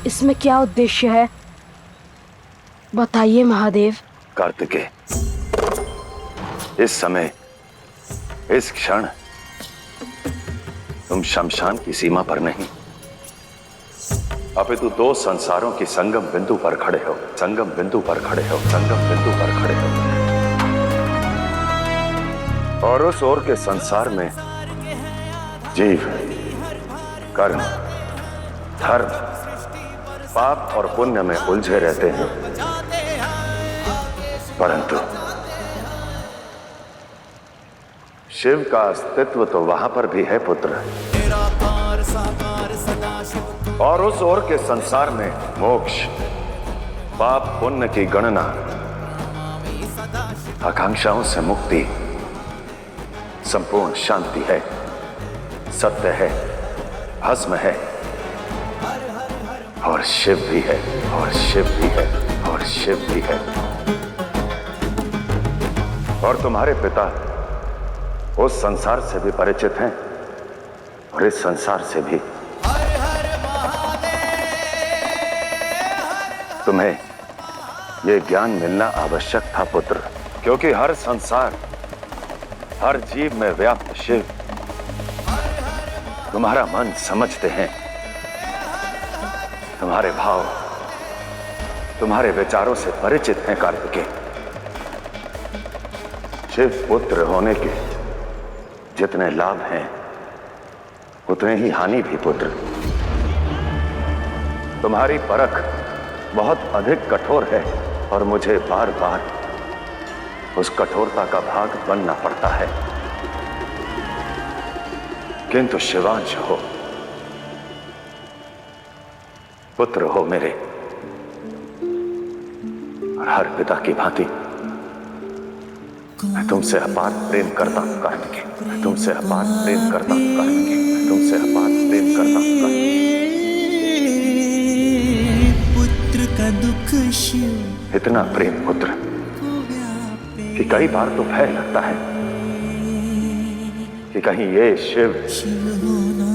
इसमें क्या उद्देश्य है, बताइए महादेव। कार्तिकेय, इस समय, इस क्षण तुम शमशान की सीमा पर नहीं, अपितु दो संसारों की संगम बिंदु पर खड़े हो, संगम बिंदु पर खड़े हो, संगम बिंदु पर खड़े हो। और उस ओर के संसार में जीव कर्म, धर्म, पाप और पुण्य में उलझे रहते हैं, परंतु शिव का अस्तित्व तो वहां पर भी है पुत्र। और उस ओर के संसार में मोक्ष, पाप पुण्य की गणना, आकांक्षाओं से मुक्ति, संपूर्ण शांति है, सत्य है, भस्म है, और शिव भी है, और शिव भी है, और शिव भी है। और तुम्हारे पिता उस संसार से भी परिचित हैं और इस संसार से भी। तुम्हें यह ज्ञान मिलना आवश्यक था पुत्र, क्योंकि हर संसार, हर जीव में व्याप्त शिव तुम्हारा मन समझते हैं, तुम्हारे भाव, तुम्हारे विचारों से परिचित हैं कार्तिकेय। शिव पुत्र होने के जितने लाभ हैं, उतने ही हानि भी पुत्र। तुम्हारी परख बहुत अधिक कठोर है और मुझे बार बार उस कठोरता का भाग बनना पड़ता है, किंतु शिवांश हो, पुत्र हो मेरे, और हर पिता की भांति मैं तुमसे अपार प्रेम करता हूं कार्तिकेय, मैं तुमसे अपार प्रेम करता हूं कार्तिकेय, मैं तुमसे अपार प्रेम करता हूं कार्तिकेय। पुत्र का दुख शिव, इतना प्रेम पुत्र कि कई बार तो भय लगता है कि कहीं ये शिव होना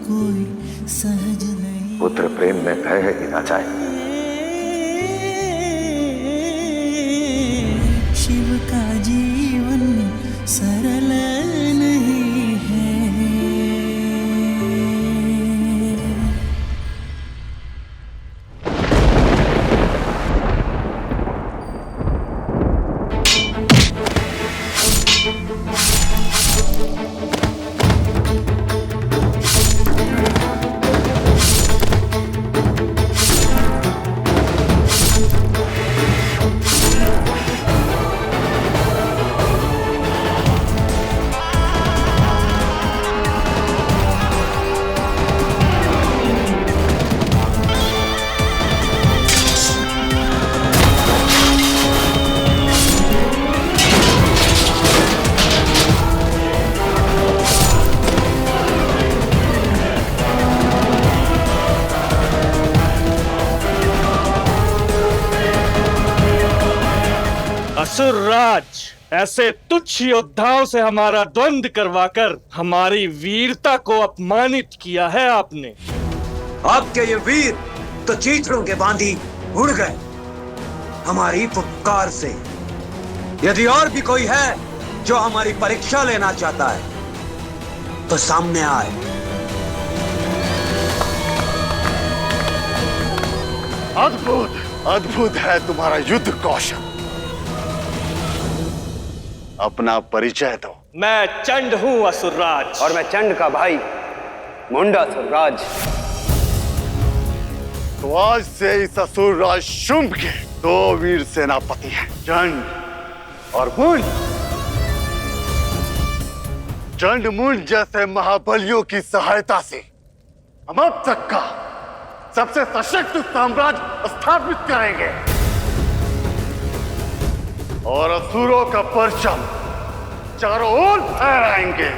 कोई सहज नहीं। पुत्र प्रेम में भय ही ना जाए। शिव का जीवन सरल नहीं है। असुरराज, ऐसे तुच्छ योद्धाओं से हमारा द्वंद्व करवाकर हमारी वीरता को अपमानित किया है आपने। आपके ये वीर तो चीथड़ों के बांधी उड़ गए हमारी फुफकार से। यदि और भी कोई है जो हमारी परीक्षा लेना चाहता है तो सामने आए। अद्भुत, अद्भुत है तुम्हारा युद्ध कौशल। अपना परिचय दो। मैं चंड हूं असुरराज। और मैं चंड का भाई मुंडा असुरराज। तो आज से इस असुरराज शुंभ के दो वीर सेनापति हैं, चंड और मुंड। चंड मुंड जैसे महाबलियों की सहायता से हम अब तक का सबसे सशक्त साम्राज्य स्थापित करेंगे और असुरों का परचम चारों ओर फहराएंगे।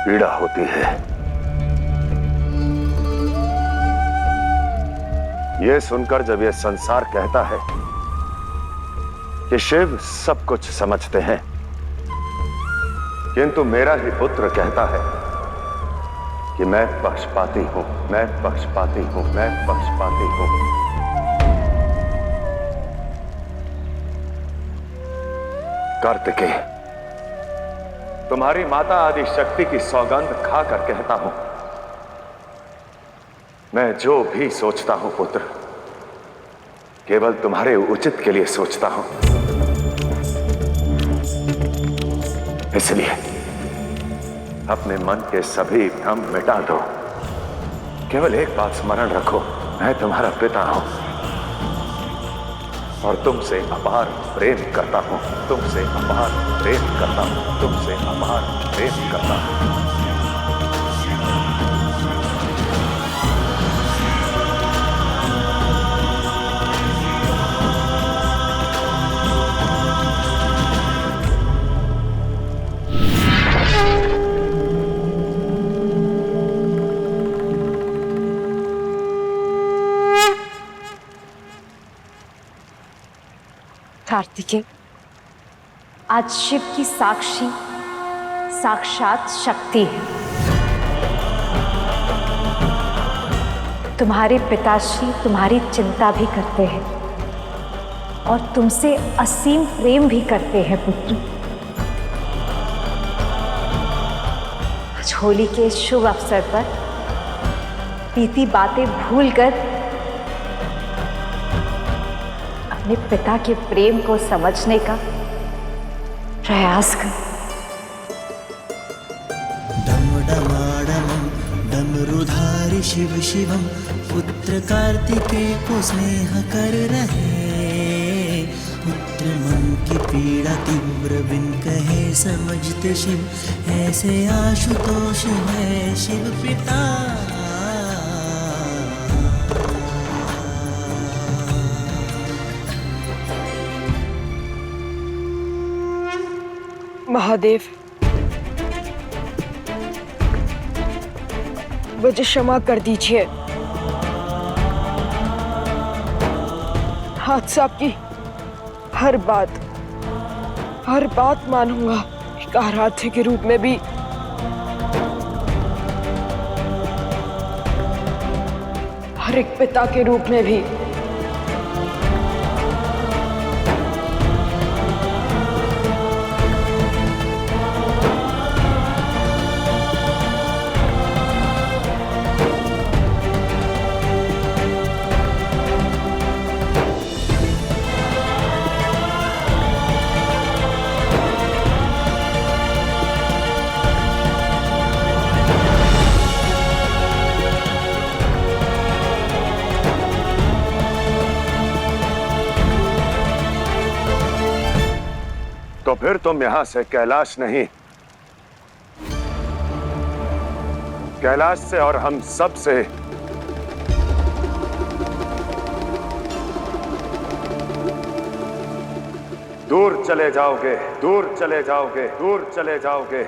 पीड़ा होती है। यह सुनकर जब यह संसार कहता है कि शिव सब कुछ समझते हैं, किंतु मेरा ही पुत्र कहता है कि मैं पक्षपाती हूं, मैं पक्षपाती हूं, मैं पक्षपाती हूं। कार्तिकेय, तुम्हारी माता आदि शक्ति की सौगंध खाकर कहता हूं, मैं जो भी सोचता हूं पुत्र, केवल तुम्हारे उचित के लिए सोचता हूं। इसलिए अपने मन के सभी भ्रम मिटा दो। केवल एक बात स्मरण रखो, मैं तुम्हारा पिता हूं और तुमसे अपार प्रेम करता हूं, तुमसे अपार प्रेम करता हूं, तुमसे अपार प्रेम करता हूं। कार्तिकेय, आज शिव की साक्षी साक्षात शक्ति है। तुम्हारे पिताश्री तुम्हारी चिंता भी करते हैं और तुमसे असीम प्रेम भी करते हैं पुत्र। आज होली के शुभ अवसर पर बीती बातें भूलकर अपने पिता के प्रेम को समझने का प्रयास कर। डम डमाडमं डमरुधारी शिव शिवम, पुत्र कार्तिकेय को स्नेह कर रहे। पुत्र मन की पीड़ा तीव्र बिन कहे समझते शिव, ऐसे आशुतोष है शिव पिता। महादेव, मुझे क्षमा कर दीजिए। हाथ से आपकी हर बात मानूंगा, एक आराध्य के रूप में भी। हर एक पिता के रूप में भी। तो फिर तुम यहां से कैलाश नहीं, कैलाश से और हम सब से दूर चले जाओगे, दूर चले जाओगे, दूर चले जाओगे।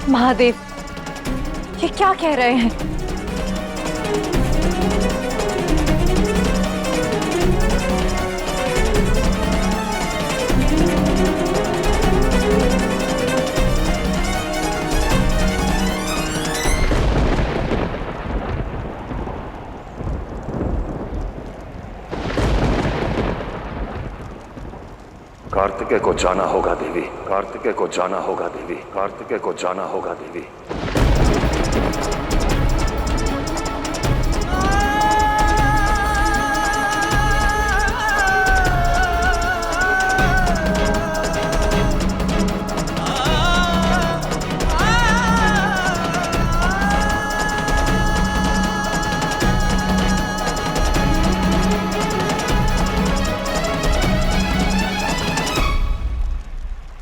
महादेव, ये क्या कह रहे हैं? कार्तिकेय को जाना होगा देवी, कार्तिकेय को जाना होगा देवी, कार्तिकेय को जाना होगा देवी।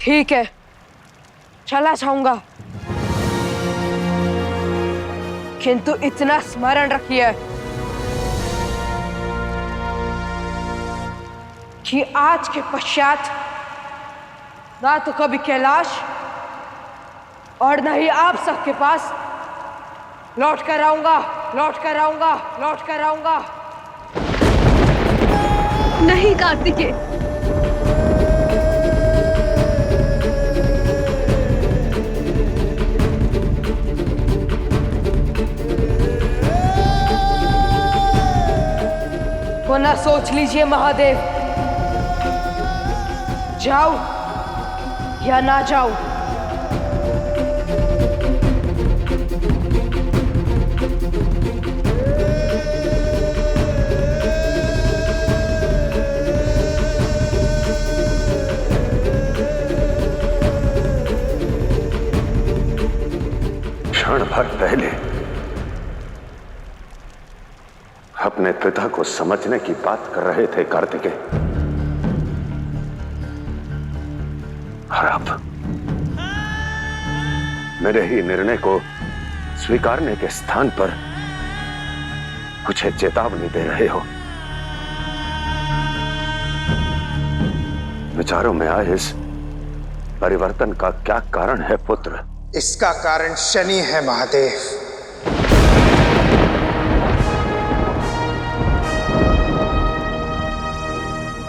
ठीक है, चला जाऊंगा, किंतु इतना स्मरण रखिए कि आज के पश्चात ना तो कभी कैलाश और ना ही आप सबके पास लौट कर आऊंगा, लौट कर आऊंगा, लौट कर आऊंगा। नहीं कार्तिकेय, पुनः सोच लीजिए महादेव, जाऊं या ना जाऊं। क्षण भर पहले अपने पिता को समझने की बात कर रहे थे कार्तिकेय, और अब मेरे ही निर्णय को स्वीकारने के स्थान पर मुझे चेतावनी दे रहे हो। विचारों में आए इस परिवर्तन का क्या कारण है पुत्र? इसका कारण शनि है महादेव।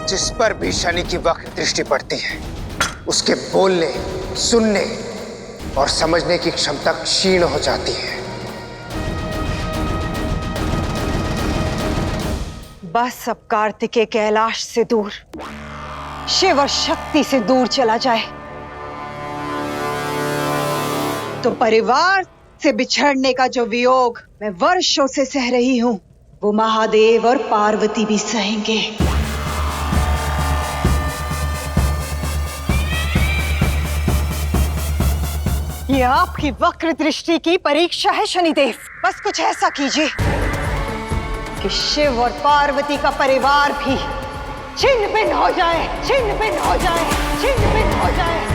जिस पर भी शनि की वक्र दृष्टि पड़ती है, उसके बोलने, सुनने और समझने की क्षमता क्षीण हो जाती है। बस अब कार्तिकेय कैलाश से दूर, शिव और शक्ति से दूर चला जाए तो परिवार से बिछड़ने का जो वियोग मैं वर्षों से सह रही हूं, वो महादेव और पार्वती भी सहेंगे। ये आपकी वक्र दृष्टि की परीक्षा है शनिदेव। बस कुछ ऐसा कीजिए कि शिव और पार्वती का परिवार भी छिन्न भिन्न हो जाए, छिन्न भिन्न हो जाए, छिन्न भिन्न हो जाए।